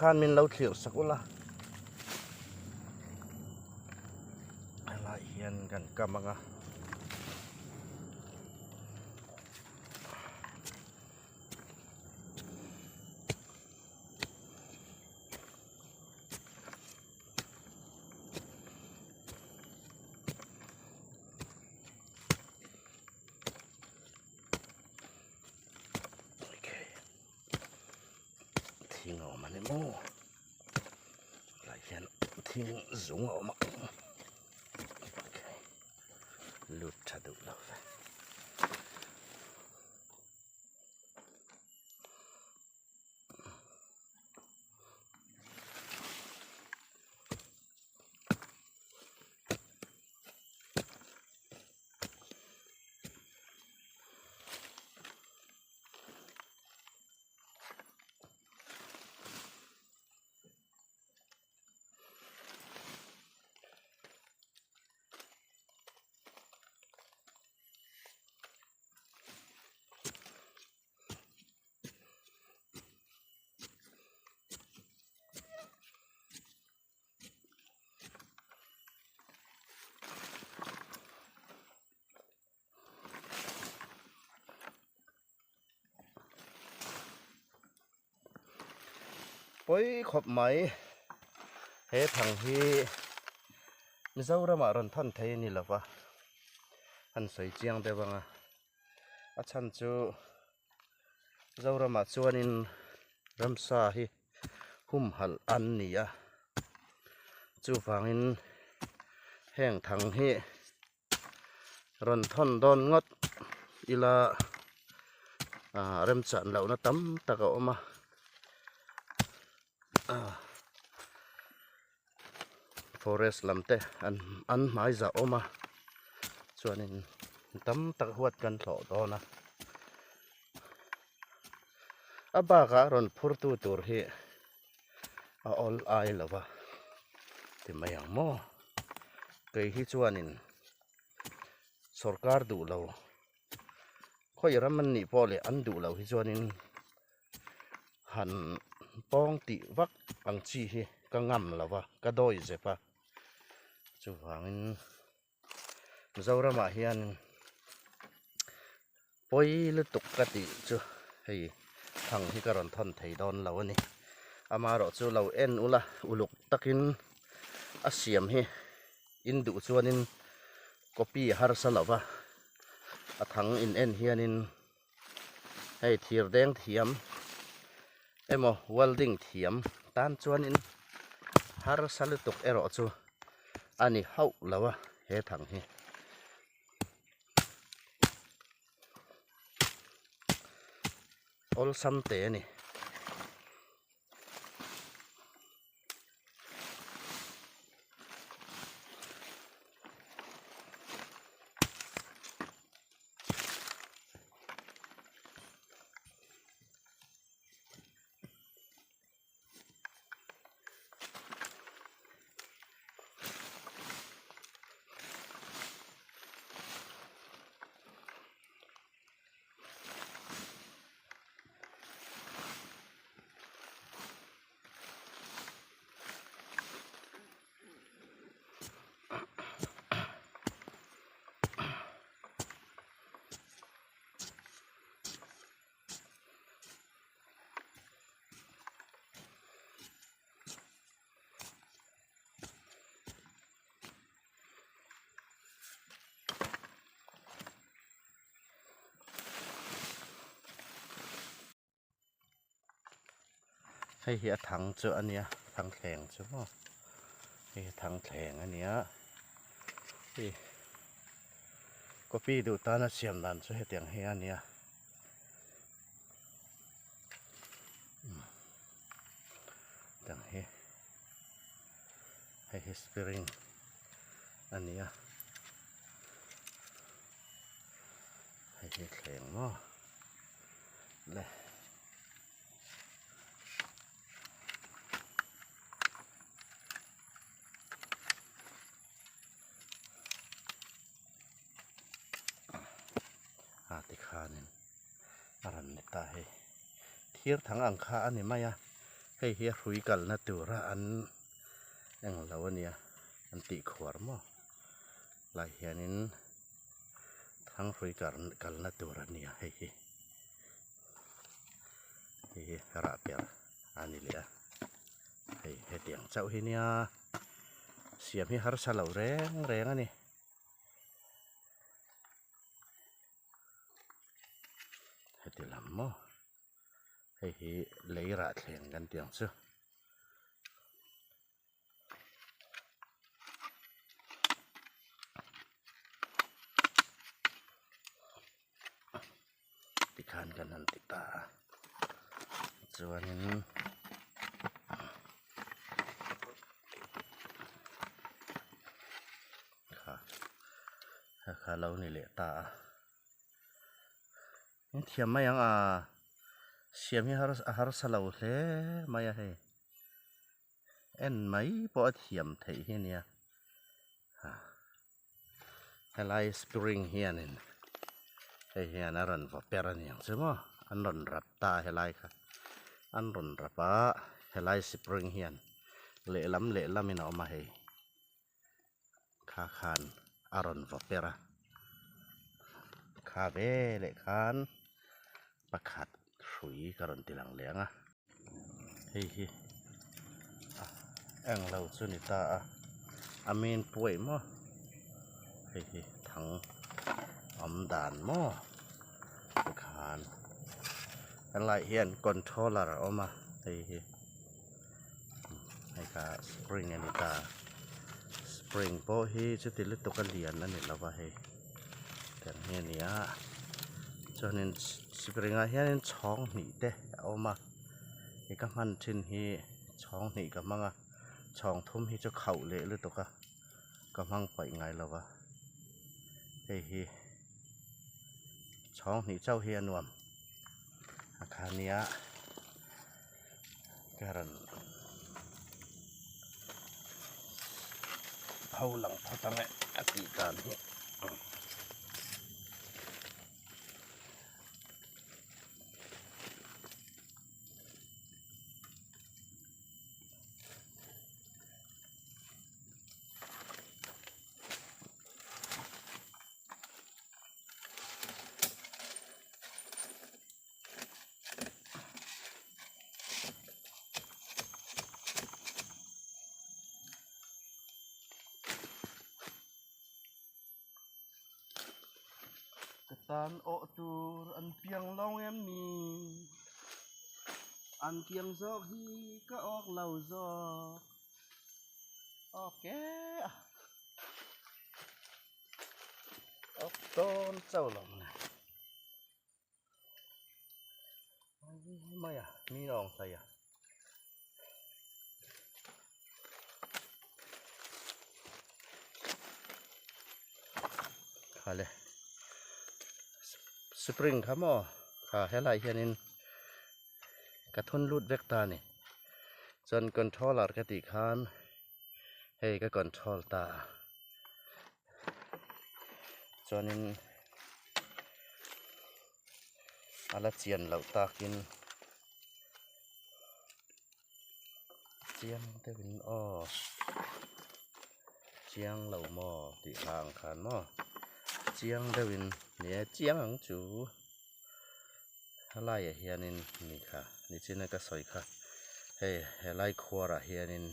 คานมินเราเขียวสักละอะไรเฮียนกันกำมังอ่ะทิ้งออกมาในหม้อไหลเขียนทิ้งสูงออกมาโอเคหลุดชะดุแล้วปอยขบไหมเฮทังที่มิเจ้าระมารันทันเทนี่ละวะอันสวยเจียงเดบังอ่ะอาชันจูเจ้าระมาชวนินรำซาฮิหุ่มหัลอันนี่อ่ะจูฟังอินแห้งทังฮิรันทันดอนงดอีละเริ่มจันเหล่านั้นตั้มตะกอมาforest ลำเตอันไม้จะออกมาส่วนนี้ตั้มตะหวดกันต่อตอนะบ้าการอนพูดตัวเฮall eye ละวะที่ไม่ยังโม่เคยฮิจวนินสรการดูเราค่อยรำมันนี่พอเลยอันดูเราฮิจวนินหันป้องติวักอังชีเฮก็งำละวะก็ดอยเจ็บปะจู่ฟังเจ้าระมาเฮียนปอยลุตุกกติจู่ให้ทางที่กระรอนทอนไทยดอนเรานี่อามาเราจู่เราอุละอุลุกตะกินอาเซียมเฮอินดูจวนินก็ปีฮาร์สละวะทางเฮียนินให้เทียร์แดงเทียมโมwelding เทียมตานจวนินฮาร์สลุตุกเราจู่อันนี้เข้าแล้ววะเฮทังเฮall ซ้ำเตะนี่ให้เหียถังเจออันเนี้ยถังแข็งใช่ไหมให้ถังแข็งอันเนี้ยก็พี่ดูตาหน้าเสียมดันช่วยให้เตียงเฮียอันเนี้ยดังให้สปริงอันเนี้ยให้แข็งเนาะเลยติคานินอารันเนตาเฮเทียร์ทั้งอังคาอันนี้ไม่อะ ให้เฮียรุยกันนะตัวระอันอย่างเราเนี่ยอันติขวารมั้งหลายเฮียนินทั้งรุยกันนะตัวระเนี่ยให้ระเปียอันนี้เลยให้เตียงเจ้าเฮียเนี่ยเสียมให้harus salahแรงอันนี้ให้ตีลำมั้งให้เลยระแข่งกันเตียงเจ้าติคานกันนันติตาส่วนค่ะเรานี่แหละตาเทียมไม่ยังเสียมให้harus salahเลยไม่ให้ไม่พอเทียมไทยเนี่ยให้ไล่สปริงเฮียนี่ให้เฮียน่ารันว่าเปรันอย่างใช่ไหมอันรันรับตาให้ไล่ค่ะอันรันรับให้ไล่สปริงเฮียนเละล้ำมินเอามาให้ข้าคานอารันว่าเปราข้าเบ้เละคานประคัดสุยกรันติหลังเลี้ยงเฮ้ยเราสุนิตาอามีนป่วยมั้งเฮ้ยทั้งด่านมั้งคานอะไรเฮียนคอนโทรลเลอร์ออกมาเฮ้ยให้ข้าสปริงอันนี้ตาสปริงโป้ฮีจะติดเลือดตกกระเลียนนั่นนี่เราว่าให้แต่เนี่ยจนนั้นสปริงเฮียนช่องหนีเด้ออกมาไอ้ก็มันชินฮีช่องหนีกับมังช่องทุ่มฮีจะเข่าเละหรือตกก็มังไปไงเราว่าเฮ้ยช่องหนีเจ้าเฮียนวมอาคารนี้การันเผาหลังพังอติการนี้ตานโอตูอันเปียงลองมีอันเกียงซอกฮีก็ออกเหล่าซอกออกแกออกต้นเจ้าหลงนะไม่มีรองใส่ค่ะเลยสปริงครับหมอค่ะให้ไล่เฮียนินกระทุนรูดเวกตานี่จนคอนโทรลเลอร์กติคานให้ก็คอนโทรลตาจนนั้นอะไรเจียนเหล่าตากินเจียงได้เป็นเจียงเหล่าหม้อติทางขานหม้อเจียงได้เป็นเนี่ยเจียงของจูอะไรเฮียนินนี่ค่ะนี่จีนก็สวยค่ะให้ไล่ครัวเฮียนิน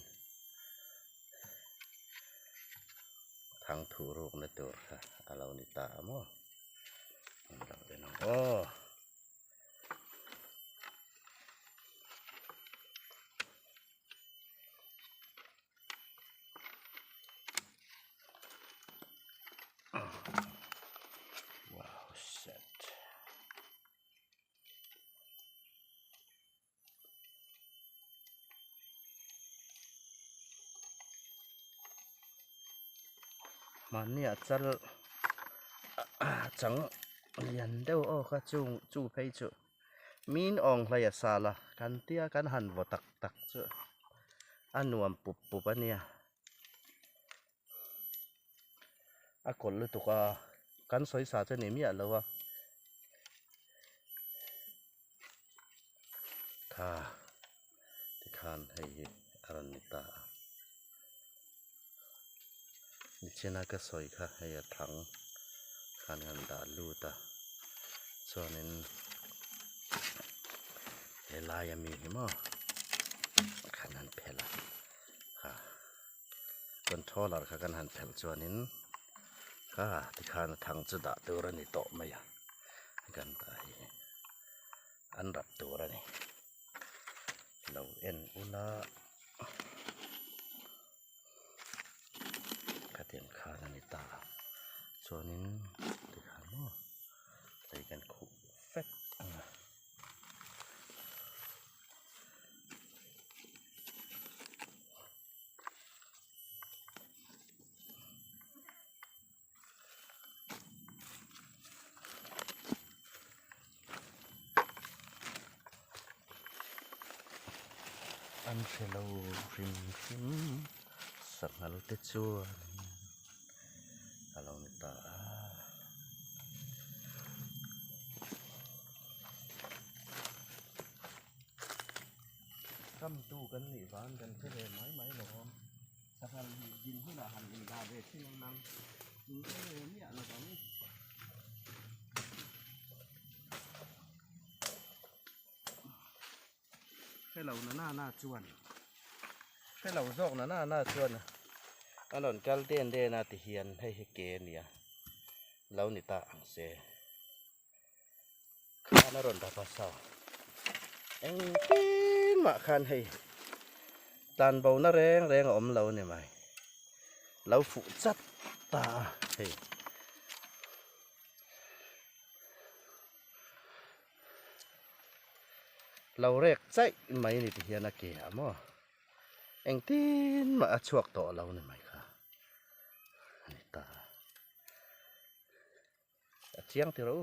ทางถูรูกในตัวค่ะเรานี่ตาหม้อเราเป็นว้าวเสร็จมันเนี่ยจะจังเรียนเดี๋ยวก็จูไปจูมีนองไรสาละกันเตี้ยกันหันวัตักจูอันนวมปุบอันเนี่ยคนเลยตัวกันสวยสาจะเนี่ยมีอะไรวะค่ะที่ คานให้อารันนิตานิเชนาก็สวยค่ะให้ถังคานกันดาลูตาส่วนนั้นเวลายังมีมั้งคานกันเพลค่ะคนทอลาร์กันหันเพลส่วนนั้นค่ะที่คานถังจุดาตัวนี้โตไม่ยกันตายอันดับตัวนี้เราเอ็นอุลาคาเทียนคานานิตาส่วนนี้ที่คานโม่ใส่กันคู่เฟกอันเชลล์ริมสังหารเตชัวเรานิตากำตู้กันนี่บ้านกันเพื่อไม้หลอมสักการยินที่เราหันยินดาเวทที่นั่งยินที่เนี่ยเราตอนนี้ให้เราหน้าจวนให้เราซอกหน้าจวนอันนั้นกัลเต้นเดนาติเฮียนให้เกเนี่ยเรานิตาอังเซข้านรนตาภาษาเอ็งตีนมาคันให้ตันเบาหน้าแรงอมเราเนี่ยไหมเราฝูจัดตาให้เราเรียกใจไหมนี่ที่เฮียนักเกียมั้งเอ็งตีนมาชวกต่อเราเนี่ยไหมค่ะนี่ตาเชียงที่เรา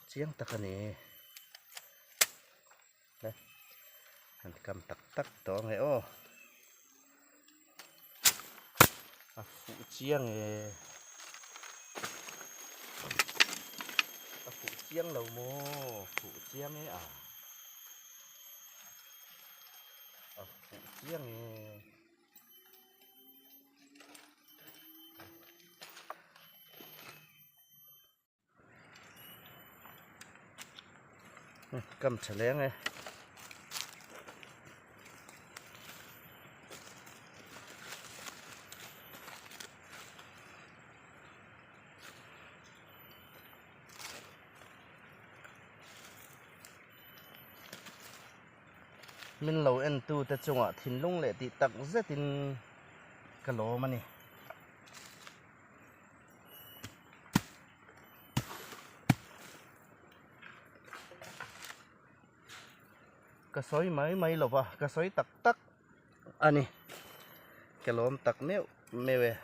เชียงตะกันนี่นะอันกำตักต่อไงอ้อฝูเชียงphụ chiêng lầu mô phụ chiêng ấy phụ chiêng cầm chả lén này mình lâu ăn tu ta chung à thìn lung lệ thì tặng rất thìn cái lỗ mà nè cái sói mấy lỗ vào cái sói tắc anh nè cái lỗ tắc mèo về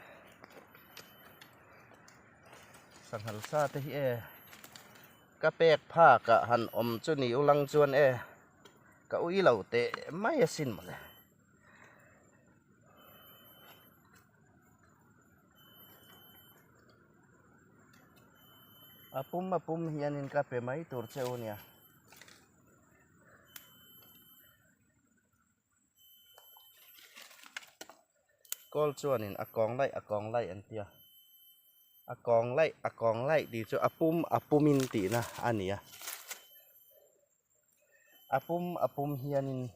sang hal sa thế cái bẹcผ้าcái hành cho níu lăng chuan cái uy lẩu tệ mấy xin mà này apum hian in kape mai tur cheu nia kol chuan in akong lai an tia akong lai di chu apumin ti na ania apum hian in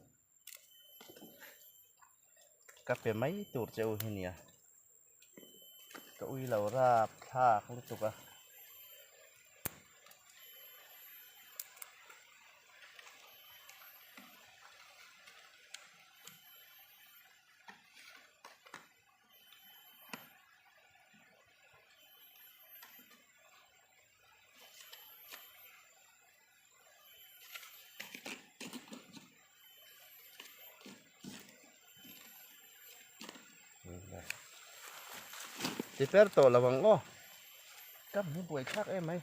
kape mai tur cheu hinia ka ui lo ra thak lutuka thì per to là bằng ô cắm những buổi khác em ấy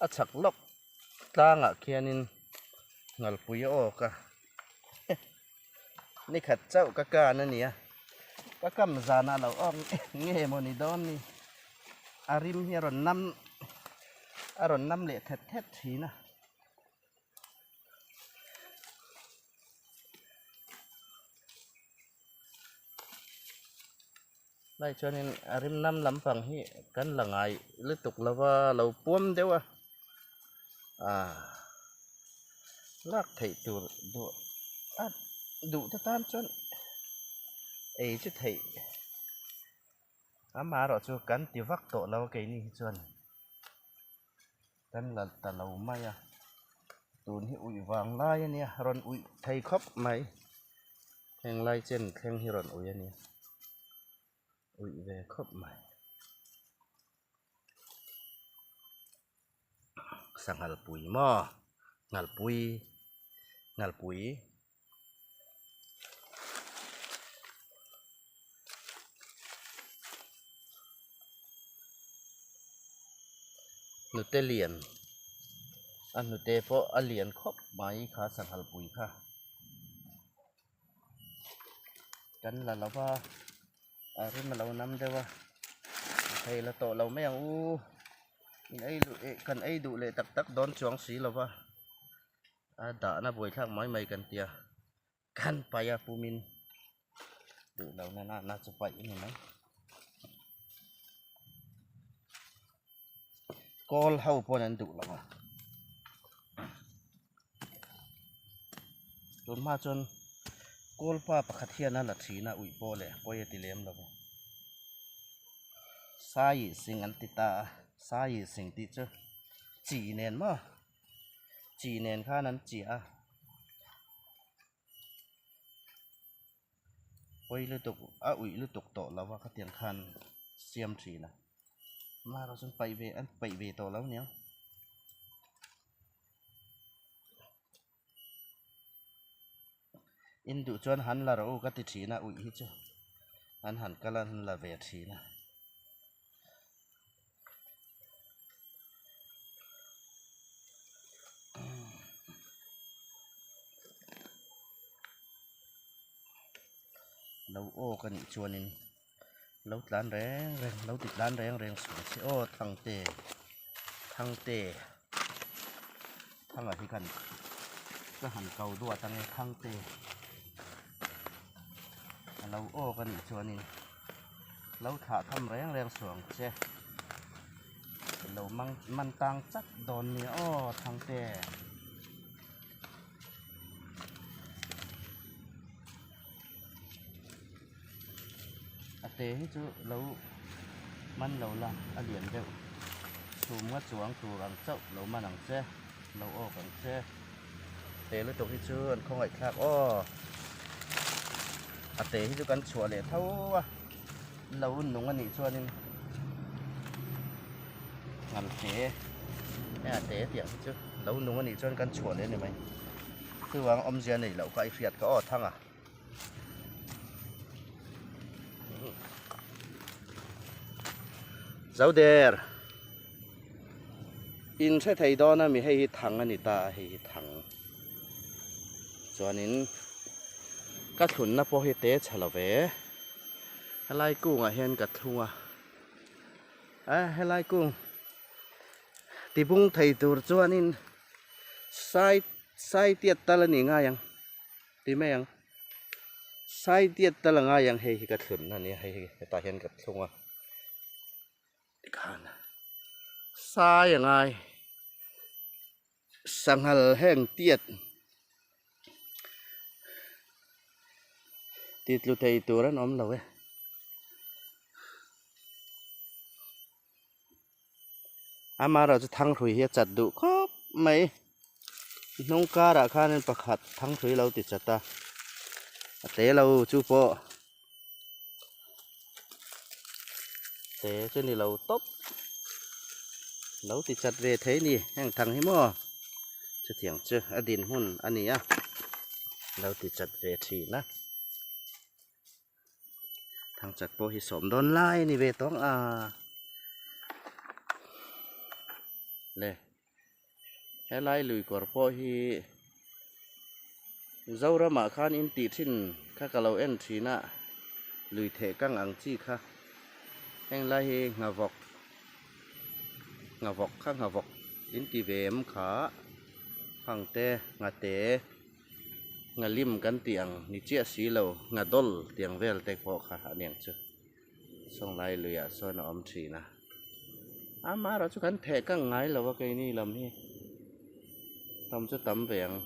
Achak lok tanga kianin ngalpuy ka ni khat chau ka na nia ka kam zana lo om nge mo ni don ni arim hi ron nam le thet thi na lai chonin arim nam lampang hi kan langai lutuk lawa lo puam dewa lak thei tur do du ta tan chon ei chu thei ama ro chu kan ti vak to lo ke ni chon kan la ta lo mai tun hi ui wang lai ania ron ui thei khop mai heng lai chen kheng hi ron ui ania ui ve khop mai sangal pui mo ngal pui nu te lian an nu te pho a lian khop mai kha sangal pui kha kan la lawa rim lo nam dewa thei la to lo me u in ai lu kan ai du le tak don chuang si lawa da na boi thak mai kan tia kan pa ya pumin du lo na chu pai ni mai kol hau pon an du lawa chon ma chon kol pa pakhat hian la thina ui po le poye ti lem lawa sai sing an ti ta sai sing ti chu chi nen ma chi nen kha nan chi poi lu tuk ui lu tuk to lawa kha tian khan siam thi na ma ro sun pai ve to law nia in du chon han la ro ka ti thina ui hi chu an han kalan la ve thina lâu ô cái chuanin lâu tán reng lâu tịt tán reng xuống ô thằng tê thằng ở thì cần cái hẳn cầu đua thằng tê lâu ô cái chuanin lâu thả thăm reng xuống che lâu man tăng chắc đòn nè ô thằng tê tế chứ lâu man lâu là liền đều sum ngắt chuang tu răng chậu lâu man răng che lâu ô răng che tế lúc tục đi chưa không phải khác ô tế chứ căn chùa để thâu lâu nung anh chùa nên ngắm tế tiệm chứ lâu nung anh chùa căn chùa lên này mày cứ vắng ông già này lâu cái phiệt có thăng dấu đèr in sẽ thấy đó na mi hay thằng anh ta hay thằng cho nên các thun na po hay té chả là về hay lai cung hiền các thun hay lai cung thì bung thầy tur cho nên sai tiệt ta là nị ngay yang thì mấy yang sai tiệt ta là ngay yang hay các thun na nị hay ta hiền các thun kan sai ngai sanghal heng tiet lu thei turan om lo ama ra chu thang thui hi chat du khop mai nong ka ra khan pakhat thang thui lo ti chata te lo chu po te chu ni lo top lâu thì chặt về thế nè hàng thằng hay mò chứ thiảng chứ adin hun anh nhỉ lâu thì chặt về thì nè thằng chặt po hi sớm đón lai nè về tông le he lai lui kor po hi zaura ma khan in ti thin kha ka lo en thina lui the kang ang chi kha heng lai hi ngavok kha ngavok in ti vem kha phang te nga te nga lim kan tiang ni chia si lo nga dol tiang vel te pho kha aniang chu song lai lui a so na om thina ama ra chu kan the kang ngai lo wa kai ni lam hi tam chu tam veng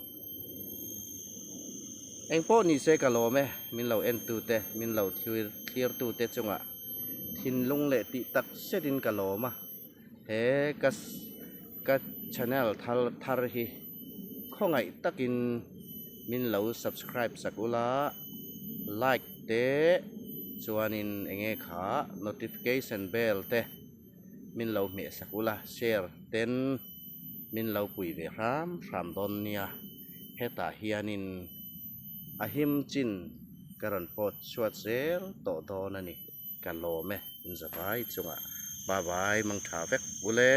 anh po ni se ka lo me min lo en tu te min lo clear tu te chunga thin lung le ti tak setin ka lo ma he ka channel thar hi khongai takin min lo subscribe sakula like te chuanin enge kha notification bell te min lo me sakula share ten min lo pui ve ram don nia heta hianin ahim chin karon pot chuat zel to do na ni kan lo me in zawai chunga bye bye mang tha vek bule